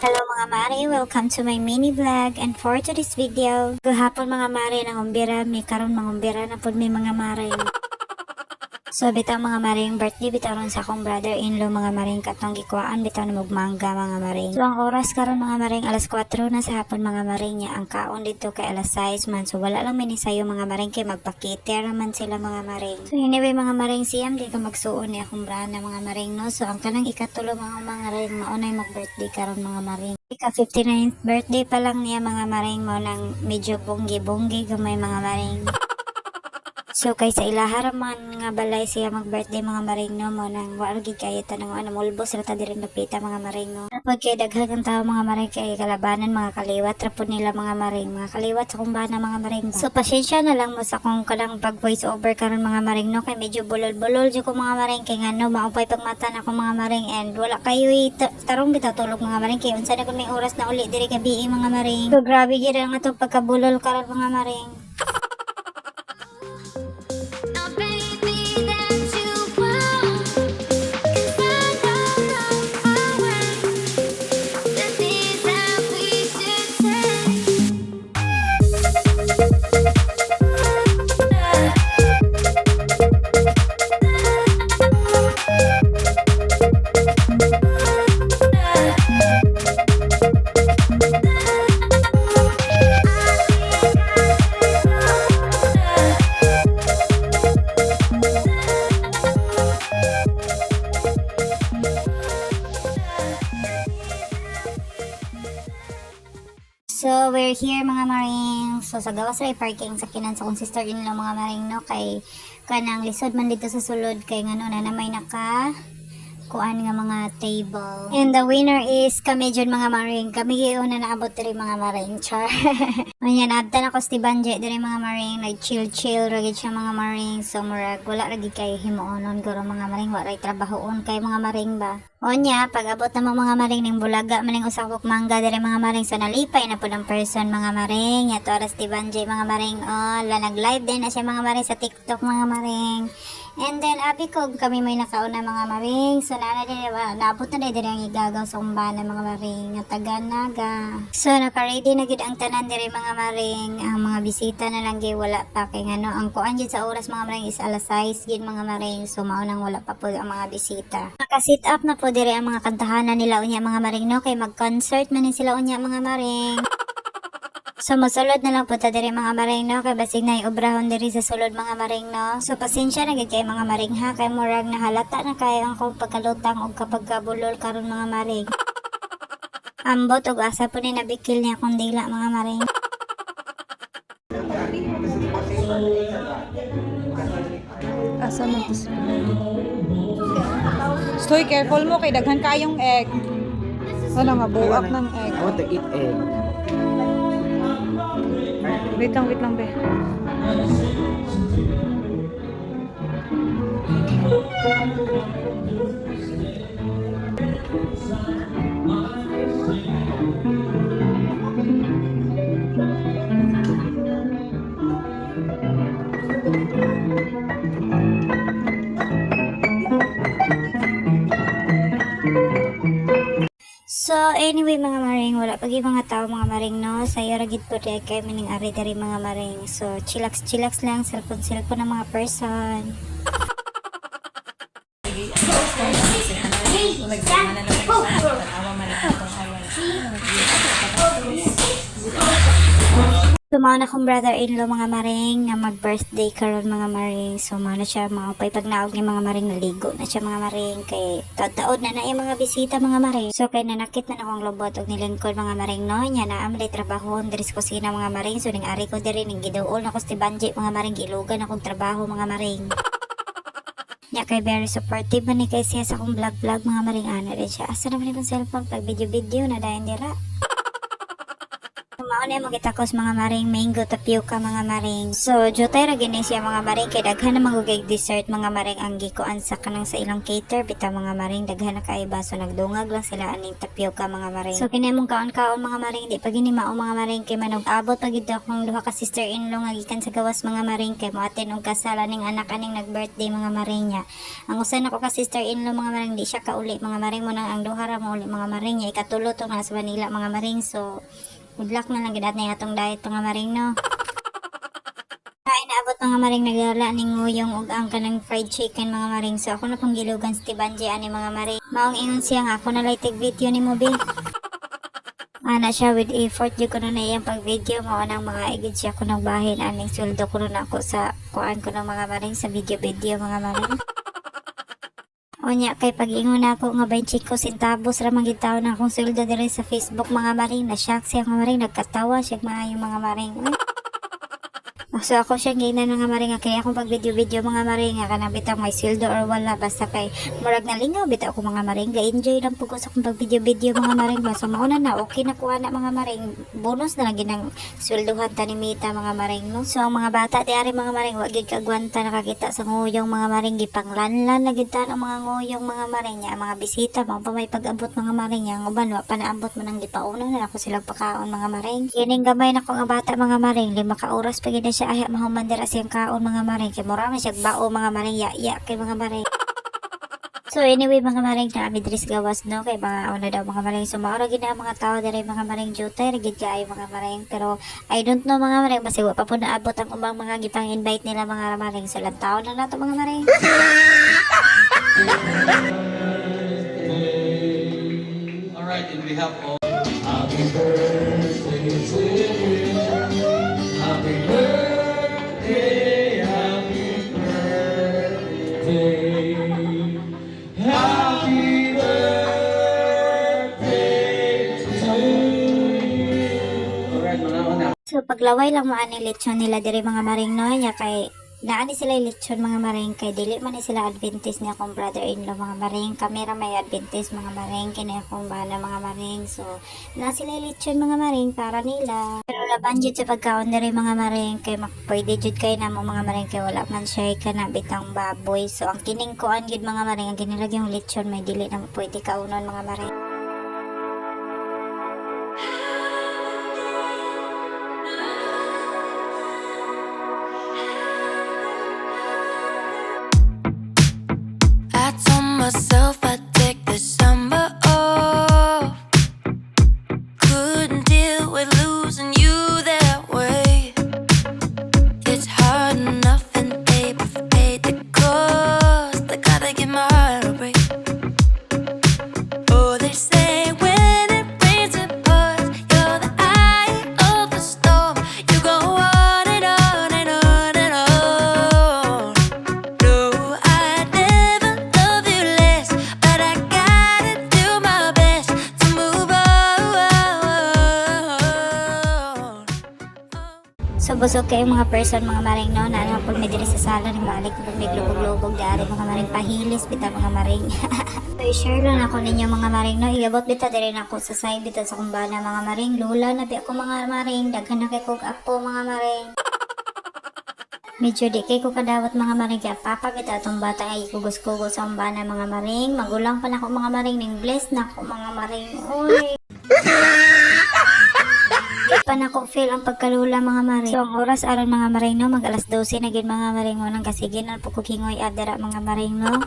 Hello mga mare, welcome to my mini vlog and for today's video, gahapon mga mare nangumbira, may karon mangumbira na pud may mga mare. So bitaw mga maring birthday bitaw ron sa akong brother-in-law mga maring katong gikuhaan bitaw na magmangga mga maring. So ang oras karon mga maring alas 4 na sa hapon mga maring niya ang kaon dito kay alas 6 man. So wala lang minisayo mga maring kay magpakite raman sila mga maring. So anyway mga maring siyam di ka magsuon ni akong brana mga maring no. So ang kanang ikatulo mga maring maunay mag-birthday karon mga maring. Ika 59th birthday pa lang niya mga maring mo nang medyo bonggi-bonggi gamay mga maring. So kay sa ilaha raman nga balay siya mag-birthday mga maring no mo nang wala gid kay tanang ano mulbos ra ta diri napita mga maring no. Pag kay daghan ang tao mga maring kay kalabanan mga kaliwat ra pud nila mga maring mga kaliwat sa kumbana mga maring ba. So pasensya na lang mo sa kung kanang pag voice over karon mga maring no kay medyo bulol-bulol jud ko mga maring kay ngano maupay pagmata na ko mga maring and wala kayo tarong bitaw tulog mga maring kay unsa na kun may oras na uli diri gabi mga maring. So grabe gid ang atong pagkabulol karon mga maring. So, we're here mga maring. So, sa gawas ray parking sa kinan sa kong sister-in-law mga maring no. Kay kanang lisod man dito sa sulod. Kay ngano na may naka kuan nga mga table. And the winner is kami dyan mga maring. Kami yung na naabot diri mga maring. Char. Ayan, abtan ako si Banje diri mga maring. Nag-chill-chill ragid siya mga maring. So, murag wala ragid kay himuonon. Guro mga maring. Wala trabahoon kay mga maring ba. O niya, pag abot na mga maring ning bulaga, maning usakok mangga diri mga maring. So, nalipay na po ng person mga maring. Yato aras ti Banje mga maring. O, nag-live din na siya mga maring sa TikTok mga maring. And then, abi ko, kami may nakauna mga maring. So, naabot na diri ang igagaw sa umbana mga maring. Nga taga-naga. So, naka-ready na gid ang tanan diri mga maring. Ang mga bisita na lang gid wala pa. Kay ano, ang kuan gid sa oras mga maring is alas 6 gid mga maring. So, maunang wala pa po ang mga bisita. Naka-sit up na po diri ang mga kantahanan nila unya mga maring no. Kay mag-concert man sila unya mga maring. So, masulod na lang po ta diri mga maring no. Kay basig na obrahon diri sa sulod mga maring no. So, pasensya na gid kay mga maring ha. Kay murag na halata na kayo ang kong pagkalutang o kapag kabulol karon mga maring. Ambot og asa po ni nabikil niya kung dila mga maring. Asa man to? Stoy, careful mo kay daghan kayong egg. Ano nga, buwak ng egg. I want to eat egg. Wait lang, be. So, anyway mga maring, wala pagi mga tao mga maring no. Sayo ragid po dahil kayo mining ari dari mga maring. So, chillax lang, cellphone ng mga person. Tumaw na kong brother-in-law mga maring nga mag-birthday karon mga maring. So, na siya maupay pag naog niya mga maring naligo na siya mga maring. Kay taod na yung mga bisita mga maring. So, kay nanakit na akong lobot og nilingkod mga maring no. Nya na amlay trabaho diri sa kusina mga maring. So, ning ari ko diri ning giduol na ko si Banje mga maring. Gilugan akong trabaho mga maring. Nya kay very supportive man ni kay siya sa akong vlog mga maring. Ana rin siya. Asa naman yung cellphone pag video na dayon dira. Mauna mo gitakos mga maring mango tapioca mga maring. So jutay ra gini siya mga maring kay daghan na magugay dessert mga maring ang gikuan sa kanang sa ilang cater bitaw mga maring daghan na kay baso nagdungag lang sila aning tapioca mga maring. So kini mong kaon-kaon mga maring di pa gini mao mga maring kay manog abot pa gid akong duha ka sister-in-law nga gikan sa gawas mga maring kay moaten og kasal aning anak aning nag-birthday mga maring niya. Ang usa na ko ka sister-in-law mga maring di siya kauli mga maring mo nang ang duha ra mo uli mga maring niya ikatulo to na sa Manila mga maring. So good luck na lang gid na atong diet mga maring no. Kain na abot mga maring nagdala ning nguyong ug ang kanang fried chicken mga maring. So ako na pong gilugan sa Tibanji ani mga maring. Maong ingon siya nga ako na lighting video ni mo be. Ana siya with effort jud ko na iyang pag video mao nang mga igid siya ko nang bahin aning sweldo ko na ako sa kuan ko ng mga maring sa video mga maring. Onya kay pag-ingon ako nga 25 centavos ra man gitaw na akong sweldo diri sa Facebook mga maring na shock siya mga maring nagkatawa siya maayo mga maring. So ako siya ginan mga maring kaya akong pag video mga maring nga kanang bitaw may sweldo or wala basta kay murag nalingaw bitaw ako mga maring ga-enjoy lang pug sa akong pag video mga maring basta mauna na okay na kuha na mga maring bonus na lang ginang sweldohan tanimita mga maring no. So ang mga bata di ari mga maring wa gid kagwanta nakakita sa nguyong mga maring gipanglanlan na gid ang mga nguyong mga maring nya mga bisita mao pa may pag-abot mga maring nya ang uban wa pa naabot man ang gipauna na ako silang pakaon mga maring. Kining gamay na ko nga bata mga maring 5 ka oras pa gid na siya ay mahuman dira siyang kaon mga maring kay mura man siya bao mga maring ya kay mga maring. So anyway mga maring na ami diri sa gawas no kay mga una daw mga maring so maura gid na mga tao diri mga maring jutay ra gid kay mga maring pero I don't know mga maring basi wa pa po naabot ang ubang mga gipang invite nila mga maring so lang taon na nato mga maring. All right, and we have all. Happy birthday to you. Happy birthday, happy birthday. Happy birthday to you. All right, mga una. So paglaway lang mo ani lechon nila diri mga maring no nya kay naani sila lechon mga maring kay dili man ni sila Adventist ni akong brother-in-law mga maring kamera may Adventist mga maring kini akong bana mga maring so na sila lechon mga maring para nila pero laban jud sa pagkaon diri mga maring kay pwede jud kay namo mga maring kay wala man siya kana bitang baboy so ang kining kuan gid mga maring ang ginilagyang lechon may dili na pwede kaunon mga maring. I told myself I'd take the summer off. Couldn't deal with losing you that way. It's hard enough and babe I've paid the cost. I gotta give my heart a break. Oh, they say when it rains it pours. You're the eye of the storm. You go on and on and on and on. No, I'd never love you less, but I gotta do my best to move on. So busog kayo mga person mga maring no na ano pag may diri sa sala nang balik pag may lubog-lubog dari mga maring pahilis bitaw mga maring. So i-share lang ako ninyo mga maring no igabot bitaw diri na ako sa side bitaw sa kumbana mga maring lula na bi ako mga maring daghan na kay kog apo mga maring. Medyo di kay ko kadawat mga maring kaya papa bitaw tong bata ay kugos-kugos sa kumbana mga maring magulang pa na ako mga maring ning bless na ako mga maring. Oy. Di pa na ko feel ang pagkalula mga maring. So ang oras aron mga maring no mag alas 12 na gid mga maring mo nang kasigin na po ko kingoy adara mga maring no.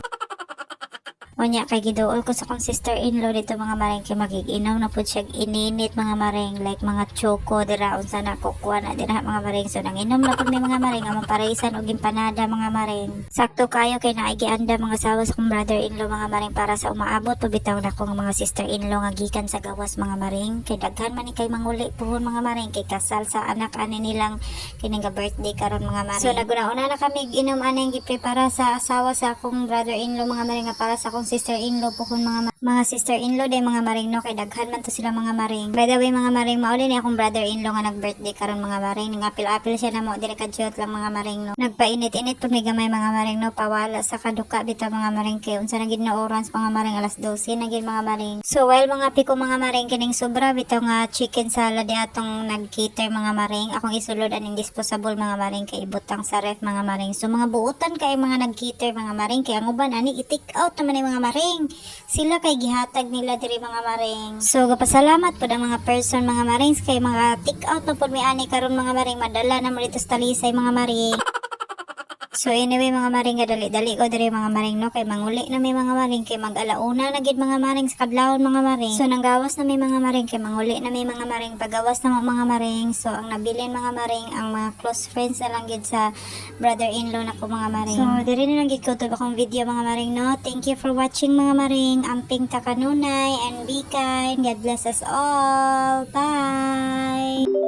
Onya kay giduol ko sa kong sister-in-law dito mga maring kay magig-inaw na pud siya ininit mga maring like mga choco dira unsa na kukuha na dira mga maring so nanginom na pud may mga maring among paraisan og empanada mga maring. Sakto kayo kay naay gianda mga sawa sa kong brother-in-law mga maring para sa umaabot pabitaw na kong mga sister-in-law nga gikan sa gawas mga maring kay daghan man ni kay manguli puhon mga maring kay kasal sa anak ani nilang kining birthday karon mga maring. So naguna-una na kami inom aning giprepara sa asawa sa akong brother-in-law mga maring nga para sa akong sister-in-law po kung mga mga sister-in-law day mga maring no, kay daghan man to sila mga maring. By the way mga maring, mauli ni akong brother-in-law nga nag-birthday karon mga maring, ngapil-apil siya na mo dire ka lang mga maring no. Nagpainit-init pud may gamay mga maring no, pawala sa kaduka bitaw mga maring, kay unsa na gid na oras mga maring, alas 12 na gid mga maring. So while mga piko mga maring kining sobra bitaw nga chicken salad atong nag-cater mga maring, akong isulod aning disposable mga maring kay ibutang sa ref mga maring. So mga buutan kay mga nag-cater mga maring, kay ang uban ani i-take out naman ni mga maring. Sila kay gihatag nila diri mga maring. So gapasalamat pud ang mga person mga maring kay mga take out na pud may ani karon mga maring, madala na mo dito sa Talisay mga maring. So anyway mga maring, dali-dali ko diri mga maring no, kay manguli na may mga maring, kay mag-alauna na gid mga maring sa kadlawon mga maring. So nanggawas na may mga maring, kay manguli na may mga maring, pagawas na mga maring. So ang nabilin mga maring ang mga close friends na lang gid sa brother-in-law na ko mga maring. So diri na lang gid ko to akong video mga maring no. Thank you for watching mga maring. Amping ta kanunay and be kind. God bless us all. Bye.